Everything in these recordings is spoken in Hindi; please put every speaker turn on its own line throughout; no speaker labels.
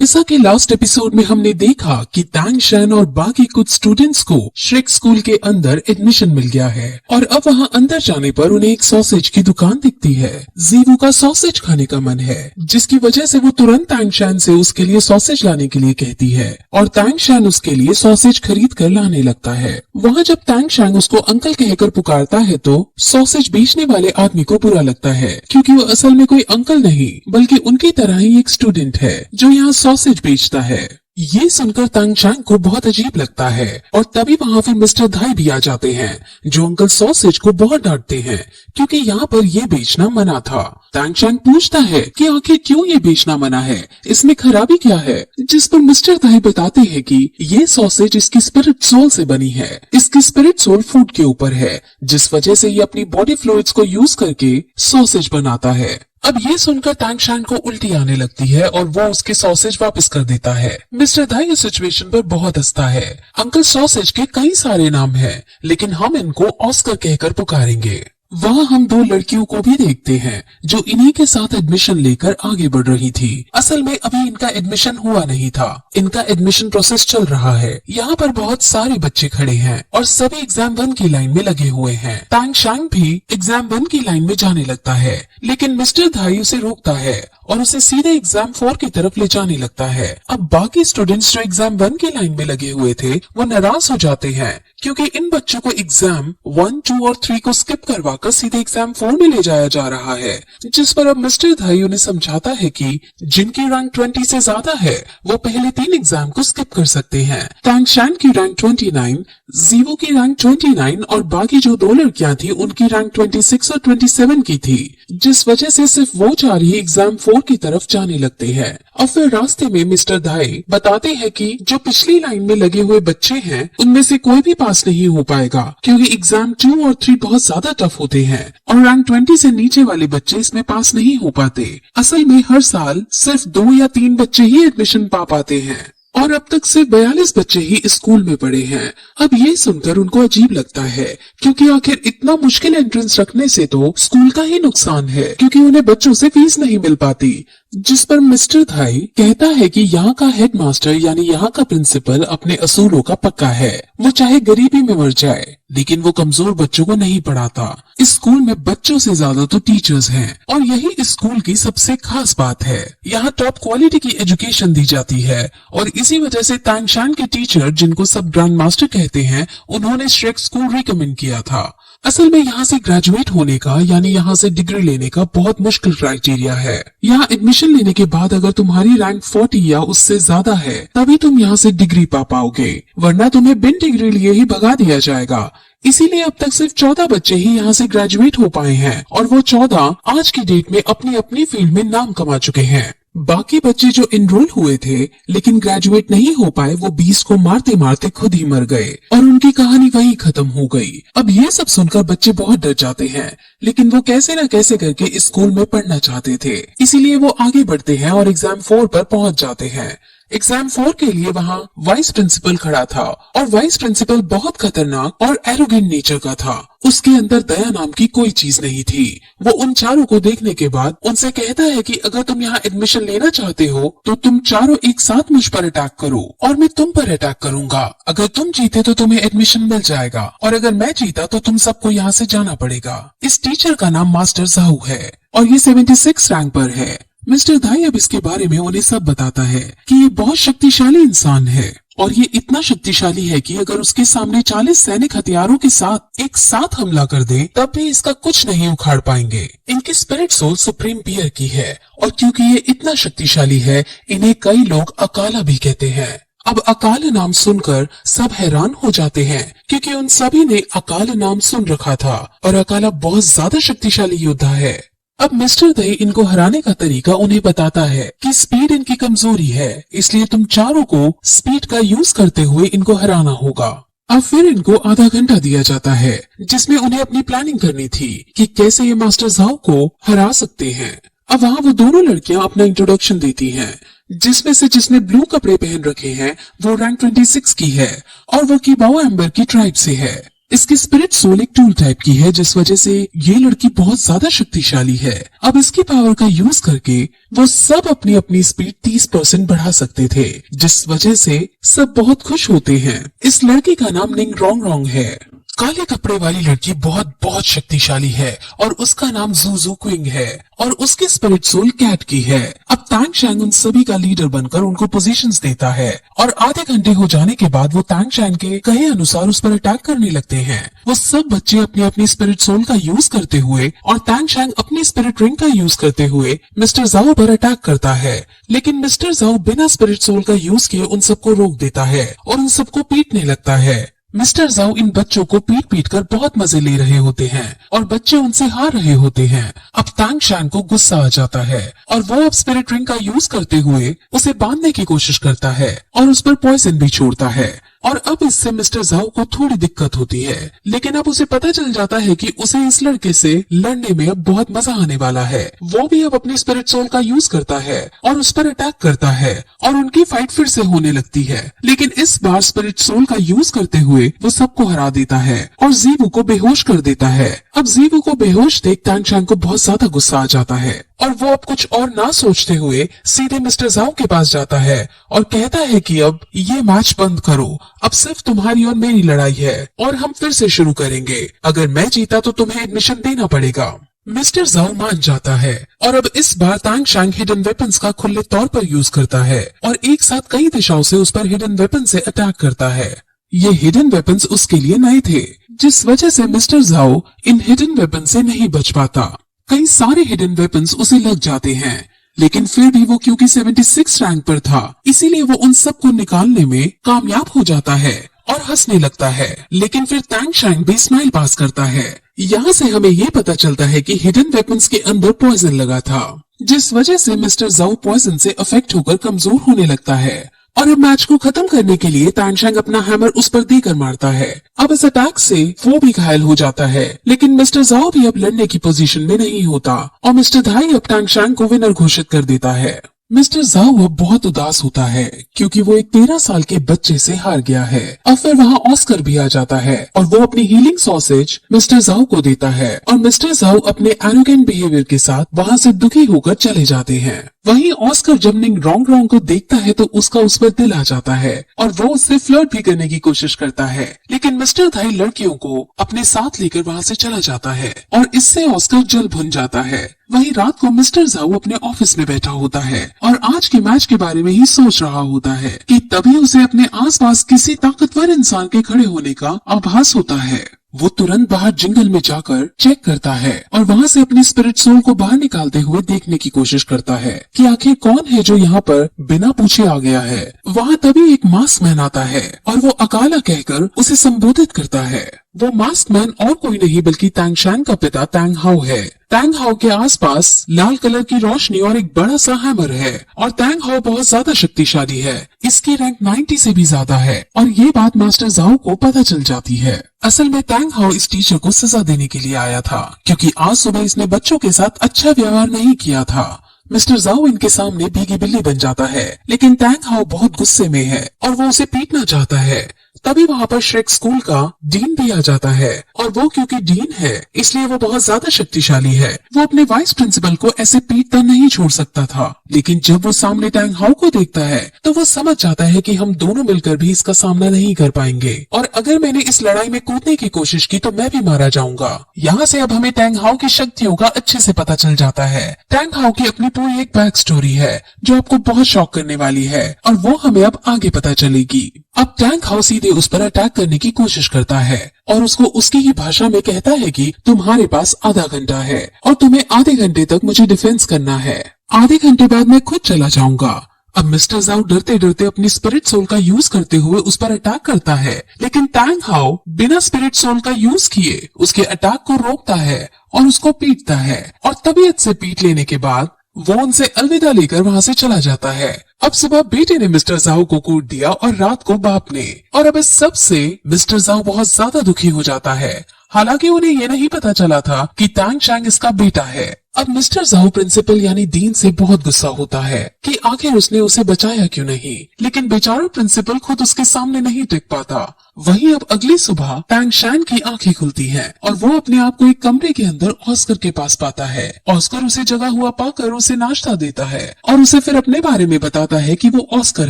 जैसा कि लास्ट एपिसोड में हमने देखा कि तांग शैन और बाकी कुछ स्टूडेंट्स को श्रेक स्कूल के अंदर एडमिशन मिल गया है और अब वहां अंदर जाने पर उन्हें एक सॉसेज की दुकान दिखती है। जीवू का सॉसेज खाने का मन है, जिसकी वजह से वो तुरंत तांग शैन से उसके लिए सॉसेज लाने के लिए कहती है और तांग शैन उसके लिए सॉसेज खरीद कर लाने लगता है। वहाँ जब तांग शैन उसको अंकल कहकर पुकारता है तो सॉसेज बेचने वाले आदमी को बुरा लगता है, क्योंकि वो असल में कोई अंकल नहीं बल्कि उनकी तरह ही एक स्टूडेंट है जो यहाँ सॉसेज बेचता है। ये सुनकर तांग शैन को बहुत अजीब लगता है और तभी वहाँ फिर मिस्टर धाई भी आ जाते हैं जो अंकल सॉसेज को बहुत डांटते हैं क्योंकि यहाँ पर ये बेचना मना था। तांग शैन पूछता है कि आखिर क्यों ये बेचना मना है, इसमें खराबी क्या है, जिस पर मिस्टर धाई बताते हैं कि ये सॉसेज इसकी स्पिरिट सोल से बनी है। इसकी स्पिरिट सोल फूड के ऊपर है, जिस वजह से ये अपनी बॉडी फ्लूइड्स को यूज करके सॉसेज बनाता है। अब ये सुनकर तांग शैन को उल्टी आने लगती है और वो उसके सॉसेज वापस कर देता है। मिस्टर धाई इस सिचुएशन पर बहुत हंसता है। अंकल सॉसेज के कई सारे नाम हैं, लेकिन हम इनको ऑस्कर कहकर पुकारेंगे। वहाँ हम दो लड़कियों को भी देखते हैं जो इन्हीं के साथ एडमिशन लेकर आगे बढ़ रही थी। असल में अभी इनका एडमिशन हुआ नहीं था, इनका एडमिशन प्रोसेस चल रहा है। यहाँ पर बहुत सारे बच्चे खड़े हैं और सभी एग्जाम 1 की लाइन में लगे हुए हैं। तांग शैन भी एग्जाम 1 की लाइन में जाने लगता है, लेकिन मिस्टर धाई उसे रोकता है और उसे सीधे एग्जाम 4 की तरफ ले जाने लगता है। अब बाकी स्टूडेंट्स जो एग्जाम 1 की लाइन में लगे हुए थे वो नाराज हो जाते हैं क्योंकि इन बच्चों को एग्जाम 1, 2 और 3 को स्किप करवाकर सीधे एग्जाम 4 में ले जाया जा रहा है। जिस पर अब मिस्टर धाई उन्हें समझाता है कि जिनकी रैंक 20 से ज्यादा है वो पहले 3 एग्जाम को स्किप कर सकते हैं। तांग शैन की रैंक 29, जीवो की रैंक 29 और बाकी जो 2 लड़कियां थी उनकी रैंक 26 और 27 की थी, जिस वजह से सिर्फ वो 4 ही एग्जाम 4 की तरफ जाने लगते हैं। और फिर रास्ते में मिस्टर धाई बताते हैं कि जो पिछली लाइन में लगे हुए बच्चे हैं उनमें से कोई भी पास नहीं हो पाएगा क्योंकि एग्जाम 2 और 3 बहुत ज्यादा टफ होते हैं और रैंक 20 से नीचे वाले बच्चे इसमें पास नहीं हो पाते। असल में हर साल सिर्फ 2 या 3 बच्चे ही एडमिशन पा पाते हैं और अब तक सिर्फ 42 बच्चे ही स्कूल में पढ़े हैं। अब ये सुनकर उनको अजीब लगता है क्योंकि आखिर इतना मुश्किल एंट्रेंस रखने से तो स्कूल का ही नुकसान है क्योंकि उन्हें बच्चों से फीस नहीं मिल पाती। जिस पर मिस्टर धाई कहता है कि यहाँ का हेडमास्टर यानी यहाँ का प्रिंसिपल अपने असूलों का पक्का है। वो चाहे गरीबी में मर जाए लेकिन वो कमजोर बच्चों को नहीं पढ़ाता। इस स्कूल में बच्चों से ज्यादा तो टीचर्स हैं और यही इस स्कूल की सबसे खास बात है। यहाँ टॉप क्वालिटी की एजुकेशन दी जाती है और इसी वजह से तांग शैन के टीचर, जिनको सब ग्रैंड मास्टर कहते हैं, उन्होंने श्रेक स्कूल रिकमेंड किया था। असल में यहाँ से ग्रेजुएट होने का यानी यहाँ से डिग्री लेने का बहुत मुश्किल क्राइटेरिया है। यहाँ एडमिशन लेने के बाद अगर तुम्हारी रैंक 40 या उससे ज्यादा है तभी तुम यहाँ से डिग्री पा पाओगे, वरना तुम्हें बिन डिग्री लिए ही भगा दिया जाएगा। इसीलिए अब तक सिर्फ 14 बच्चे ही यहाँ से ग्रेजुएट हो पाए हैं और वो 14 आज की डेट में अपनी अपनी फील्ड में नाम कमा चुके हैं। बाकी बच्चे जो इनरोल हुए थे लेकिन ग्रेजुएट नहीं हो पाए वो 20 को मारते मारते खुद ही मर गए और उनकी कहानी वहीं खत्म हो गई। अब ये सब सुनकर बच्चे बहुत डर जाते हैं, लेकिन वो कैसे न कैसे करके इस स्कूल में पढ़ना चाहते थे, इसीलिए वो आगे बढ़ते हैं और एग्जाम 4 पर पहुंच जाते हैं। एग्जाम 4 के लिए वहाँ वाइस प्रिंसिपल खड़ा था और वाइस प्रिंसिपल बहुत खतरनाक और एरोगेंट नेचर का था। उसके अंदर दया नाम की कोई चीज नहीं थी। वो उन चारों को देखने के बाद उनसे कहता है कि अगर तुम यहाँ एडमिशन लेना चाहते हो तो तुम चारों एक साथ मुझ पर अटैक करो और मैं तुम पर अटैक करूंगा। अगर तुम जीते तो तुम्हें एडमिशन मिल जाएगा और अगर मैं जीता तो तुम सबको यहाँ से जाना पड़ेगा। इस टीचर का नाम मास्टर जाहू है और ये 76 रैंक पर है। मिस्टर धाई अब इसके बारे में उन्हें सब बताता है कि ये बहुत शक्तिशाली इंसान है और ये इतना शक्तिशाली है कि अगर उसके सामने 40 सैनिक हथियारों के साथ एक साथ हमला कर दे तब भी इसका कुछ नहीं उखाड़ पाएंगे। इनकी स्पिरिट सोल सुप्रीम बियर की है और क्योंकि ये इतना शक्तिशाली है इन्हें कई लोग अकाला भी कहते हैं। अब अकाल नाम सुनकर सब हैरान हो जाते हैं क्योंकि उन सभी ने अकाल नाम सुन रखा था और अकाला बहुत ज्यादा शक्तिशाली योद्धा है। अब मिस्टर धाई इनको हराने का तरीका उन्हें बताता है कि स्पीड इनकी कमजोरी है, इसलिए तुम चारों को स्पीड का यूज करते हुए इनको हराना होगा। अब फिर इनको आधा घंटा दिया जाता है जिसमें उन्हें अपनी प्लानिंग करनी थी कि कैसे ये मास्टर जाओ को हरा सकते हैं। अब वहाँ वो दोनों लड़कियां अपना इंट्रोडक्शन देती हैं, जिसमें से जिसने ब्लू कपड़े पहन रखे हैं वो रैंक 26 की है और वो किबाओ एम्बर की ट्राइब से है। इसकी स्पिरिट सोल एक टूल टाइप की है, जिस वजह से ये लड़की बहुत ज्यादा शक्तिशाली है। अब इसकी पावर का यूज करके वो सब अपनी अपनी स्पीड 30% बढ़ा सकते थे, जिस वजह से सब बहुत खुश होते हैं। इस लड़की का नाम निंग रोंग रोंग है। काले कपड़े वाली लड़की बहुत बहुत शक्तिशाली है और उसका नाम जूजू क्विंग है और उसकी स्पिरिट सोल कैट की है। अब तांग शैंग उन सभी का लीडर बनकर उनको पोजीशंस देता है और आधे घंटे हो जाने के बाद वो तांग शैंग के कहे अनुसार उस पर अटैक करने लगते हैं। वो सब बच्चे अपनी अपनी स्पिरिट सोल का यूज करते हुए और तांग शैंग अपनी स्पिरिट रिंग का यूज करते हुए मिस्टर जाओ पर अटैक करता है, लेकिन मिस्टर जाओ बिना स्पिरिट सोल का यूज किए उन सबको रोक देता है और उन सबको पीटने लगता है। मिस्टर जाओ इन बच्चों को पीट पीट कर बहुत मजे ले रहे होते हैं और बच्चे उनसे हार रहे होते हैं। अब तांग शैंग को गुस्सा आ जाता है और वो अब स्पिरिट रिंग का यूज करते हुए उसे बांधने की कोशिश करता है और उस पर पॉइजन भी छोड़ता है। और अब इससे मिस्टर जाओ को थोड़ी दिक्कत होती है, लेकिन अब उसे पता चल जाता है कि उसे इस लड़के से लड़ने में अब बहुत मजा आने वाला है। वो भी अब अपनी स्पिरिट सोल का यूज करता है और उस पर अटैक करता है और उनकी फाइट फिर से होने लगती है, लेकिन इस बार स्पिरिट सोल का यूज करते हुए वो सबको हरा देता है और जीवू को बेहोश कर देता है। अब जीवू को बेहोश देख तांग शैंग को बहुत ज्यादा गुस्सा आ जाता है और वो अब कुछ और ना सोचते हुए सीधे मिस्टर जाओ के पास जाता है और कहता है कि अब ये मैच बंद करो, अब सिर्फ तुम्हारी और मेरी लड़ाई है और हम फिर से शुरू करेंगे। अगर मैं जीता तो तुम्हें एडमिशन देना पड़ेगा। मिस्टर जाओ मान जाता है और अब इस बार तांग शैंग हिडन वेपन्स का खुले तौर पर यूज करता है और एक साथ कई दिशाओं से उस पर हिडन वेपन से अटैक करता है। ये हिडन वेपन्स उसके लिए नए थे, जिस वजह से मिस्टर जाओ इन हिडन वेपन से नहीं बच पाता। कई सारे हिडन वेपन्स उसे लग जाते हैं, लेकिन फिर भी वो क्योंकि 76 रैंक पर था, इसीलिए वो उन सब को निकालने में कामयाब हो जाता है और हंसने लगता है। लेकिन फिर तांग शैंग भी स्माइल पास करता है। यहाँ से हमें ये पता चलता है कि हिडन वेपन्स के अंदर पॉइजन लगा था, जिस वजह से मिस्टर जाओ पॉइजन से अफेक्ट होकर कमजोर होने लगता है। और अब मैच को खत्म करने के लिए तांग शैंग अपना हैमर उस पर देकर मारता है। अब इस अटैक से वो भी घायल हो जाता है, लेकिन मिस्टर जाओ भी अब लड़ने की पोजीशन में नहीं होता और मिस्टर धाई अब तांग शैंग को विनर घोषित कर देता है। मिस्टर जाओ अब बहुत उदास होता है क्योंकि वो एक 13 साल के बच्चे से हार गया है। अब फिर वहाँ ऑस्कर भी आ जाता है और वो अपनी हीलिंग सॉसेज मिस्टर जाओ को देता है और मिस्टर जाओ अपने एरोगेंट बिहेवियर के साथ वहाँ से दुखी होकर चले जाते हैं। वहीं ऑस्कर जब निंग रोंग रोंग को देखता है तो उसका उस पर दिल आ जाता है और वो उससे फ्लर्ट भी करने की कोशिश करता है, लेकिन मिस्टर धाई लड़कियों को अपने साथ लेकर वहाँ से चला जाता है और इससे ऑस्कर जल भुन जाता है। वहीं रात को मिस्टर जाओ अपने ऑफिस में बैठा होता है और आज के मैच के बारे में ही सोच रहा होता है कि तभी उसे अपने आसपास किसी ताकतवर इंसान के खड़े होने का आभास होता है। वो तुरंत बाहर जंगल में जाकर चेक करता है और वहाँ से अपनी स्पिरिट सोल को बाहर निकालते हुए देखने की कोशिश करता है कि आखिर कौन है जो यहाँ पर बिना पूछे आ गया है। वहाँ तभी एक मास्क मैन आता है और वो अकाला कहकर उसे संबोधित करता है। वो मास्क मैन और कोई नहीं बल्कि तांग शैंग का पिता तांग हाओ है। तांग हाओ के आसपास लाल कलर की रोशनी और एक बड़ा सा हैमर है और तांग हाओ बहुत ज्यादा शक्तिशाली है। इसकी रैंक 90 से भी ज्यादा है और ये बात मास्टर जाओ को पता चल जाती है। असल में तांग हाओ इस टीचर को सजा देने के लिए आया था क्योंकि आज सुबह इसने बच्चों के साथ अच्छा व्यवहार नहीं किया था। मिस्टर जाओ इनके सामने भीगी बिल्ली बन जाता है, लेकिन तांग हाओ बहुत गुस्से में है और वो उसे पीटना चाहता है। तभी वहाँ पर श्रेक स्कूल का डीन भी आ जाता है और वो क्योंकि डीन है इसलिए वो बहुत ज्यादा शक्तिशाली है। वो अपने वाइस प्रिंसिपल को ऐसे पीटता नहीं छोड़ सकता था, लेकिन जब वो सामने तांग हाओ को देखता है तो वो समझ जाता है कि हम दोनों मिलकर भी इसका सामना नहीं कर पाएंगे और अगर मैंने इस लड़ाई में कूदने की कोशिश की तो मैं भी मारा जाऊंगा। यहाँ से अब हमें तांग हाओ की शक्तियों का अच्छे से पता चल जाता है। तांग हाओ की अपनी पूरी एक बैक स्टोरी है जो आपको बहुत शॉक करने वाली है और वो हमें अब आगे पता चलेगी। अब तांग हाओ सीधे उस पर अटैक करने की कोशिश करता है और उसको उसकी ही भाषा में कहता है कि तुम्हारे पास आधा घंटा है और तुम्हें आधे घंटे तक मुझे डिफेंस करना है। आधे घंटे बाद मैं खुद चला जाऊंगा। अब मिस्टर जाओ डरते डरते अपनी स्पिरिट सोल का यूज करते हुए उस पर अटैक करता है, लेकिन तांग हाओ बिना स्पिरिट सोल का यूज किए उसके अटैक को रोकता है और उसको पीटता है और तबीयत से पीट लेने के बाद वो उनसे अलविदा लेकर वहाँ से चला जाता है। अब सुबह बेटे ने मिस्टर जाओ को कूट दिया और रात को बाप ने, और अब इस सब से मिस्टर जाओ बहुत ज्यादा दुखी हो जाता है। हालांकि उन्हें ये नहीं पता चला था कि तांग शैंग इसका बेटा है। अब मिस्टर जाओ प्रिंसिपल यानी डीन से बहुत गुस्सा होता है कि आखिर उसने उसे बचाया क्यों नहीं, लेकिन बेचारा प्रिंसिपल खुद उसके सामने नहीं टिक पाता। वहीं अब अगली सुबह तांग शैंग की आंखें खुलती हैं और वो अपने आप को एक कमरे के अंदर ऑस्कर के पास पाता है। ऑस्कर उसे जगा हुआ पाकर उसे नाश्ता देता है और उसे फिर अपने बारे में बताता है कि वो ऑस्कर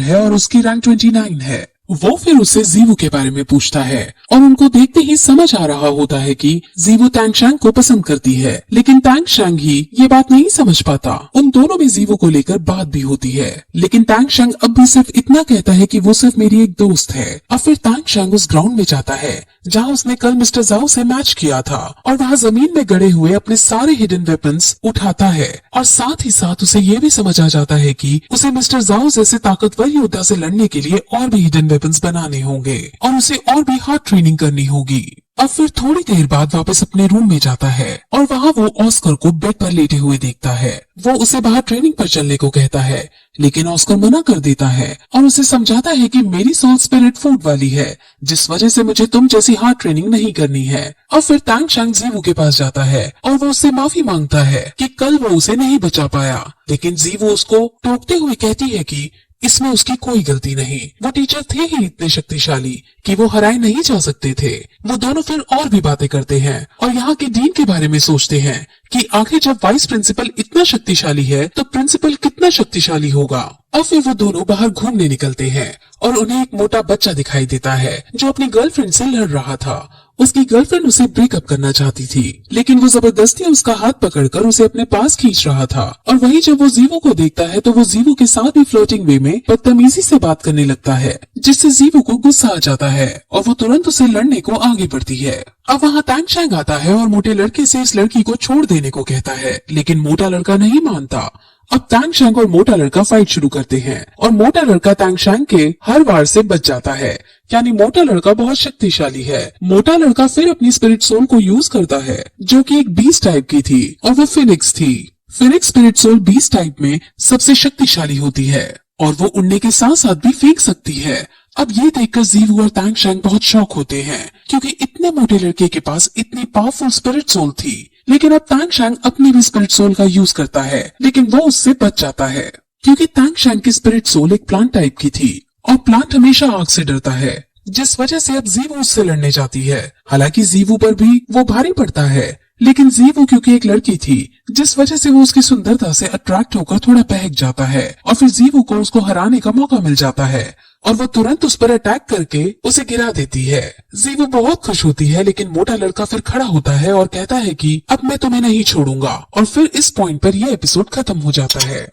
है और उसकी रैंक 29 है। वो फिर उससे जीवू के बारे में पूछता है और उनको देखते ही समझ आ रहा होता है कि जीवू तांग शैंग को पसंद करती है, लेकिन तांग शैंग ही ये बात नहीं समझ पाता। उन दोनों में जीवू को लेकर बात भी होती है, लेकिन तांग शैंग अब भी सिर्फ इतना कहता है कि वो सिर्फ मेरी एक दोस्त है। अब फिर तांग शैंग उस ग्राउंड में जाता है जहाँ उसने कल मिस्टर जाओ से मैच किया था और वहाँ जमीन में गड़े हुए अपने सारे हिडन वेपन्स उठाता है और साथ ही साथ उसे ये भी समझ आ जाता है कि उसे मिस्टर जाओ जैसे ताकतवर योद्धा से लड़ने के लिए और भी हिडन वेपन्स बनाने होंगे और उसे और भी हार्ड ट्रेनिंग करनी होगी। अब फिर थोड़ी देर बाद वापस अपने रूम में जाता है और वहाँ वो ऑस्कर को बेड पर लेटे हुए देखता है। वो उसे बाहर ट्रेनिंग पर चलने को कहता है, लेकिन ऑस्कर मना कर देता है और उसे समझाता है कि मेरी सोल स्पिरिट फूड वाली है, जिस वजह से मुझे तुम जैसी हार्ड ट्रेनिंग नहीं करनी है। और फिर तांग शैंग जीवू के पास जाता है और वो उससे माफी मांगता है कि कल वो उसे नहीं बचा पाया, लेकिन जीवू उसको टोकते हुए कहती है कि इसमें उसकी कोई गलती नहीं, वो टीचर थे ही इतने शक्तिशाली कि वो हराए नहीं जा सकते थे। वो दोनों फिर और भी बातें करते हैं और यहाँ के डीन के बारे में सोचते हैं कि आखिर जब वाइस प्रिंसिपल इतना शक्तिशाली है तो प्रिंसिपल कितना शक्तिशाली होगा। और फिर वो दोनों बाहर घूमने निकलते हैं और उन्हें एक मोटा बच्चा दिखाई देता है जो अपनी गर्लफ्रेंड से लड़ रहा था। उसकी गर्लफ्रेंड उसे ब्रेकअप करना चाहती थी, लेकिन वो जबरदस्ती उसका हाथ पकड़कर उसे अपने पास खींच रहा था। और वहीं जब वो जीवू को देखता है तो वो जीवू के साथ भी फ्लोटिंग वे में बदतमीजी से बात करने लगता है, जिससे जीवू को गुस्सा आ जाता है और वो तुरंत उसे लड़ने को आगे बढ़ती है। अब वहाँ तांग शैंग आता है और मोटे लड़के से इस लड़की को छोड़ देने को कहता है, लेकिन मोटा लड़का नहीं मानता। अब तांग शैंग और मोटा लड़का फाइट शुरू करते हैं और मोटा लड़का तांग शैंग के हर वार से बच जाता है, यानी मोटा लड़का बहुत शक्तिशाली है। मोटा लड़का फिर अपनी स्पिरिट सोल को यूज करता है जो कि एक बीस्ट टाइप की थी और वो फिनिक्स थी। Phoenix spirit soul beast type में सबसे शक्तिशाली होती है और वो उड़ने के साथ साथ भी फेंक सकती है। अब ये देखकर जीवू और तांग शैंग बहुत शॉक होते हैं क्योंकि इतने मोटे लड़के के पास इतनी पावरफुल स्पिरिट सोल थी। लेकिन अब तांग शैंग अपनी भी स्पिरिट सोल का यूज करता है, लेकिन वो उससे बच जाता है क्योंकि तांग शैंग की स्पिरिट सोल एक प्लांट टाइप की थी और प्लांट हमेशा आग से डरता है, जिस वजह से अब जीवू उससे लड़ने जाती है। हालांकि जीवू पर भी वो भारी पड़ता है, लेकिन जीवू क्योंकि एक लड़की थी जिस वजह से वो उसकी सुंदरता से अट्रैक्ट होकर थोड़ा बहक जाता है और फिर जीवू को उसको हराने का मौका मिल जाता है और वो तुरंत उस पर अटैक करके उसे गिरा देती है। जीवू बहुत खुश होती है, लेकिन मोटा लड़का फिर खड़ा होता है और कहता है कि अब मैं तुम्हें नहीं छोड़ूंगा और फिर इस पॉइंट पर यह एपिसोड खत्म हो जाता है।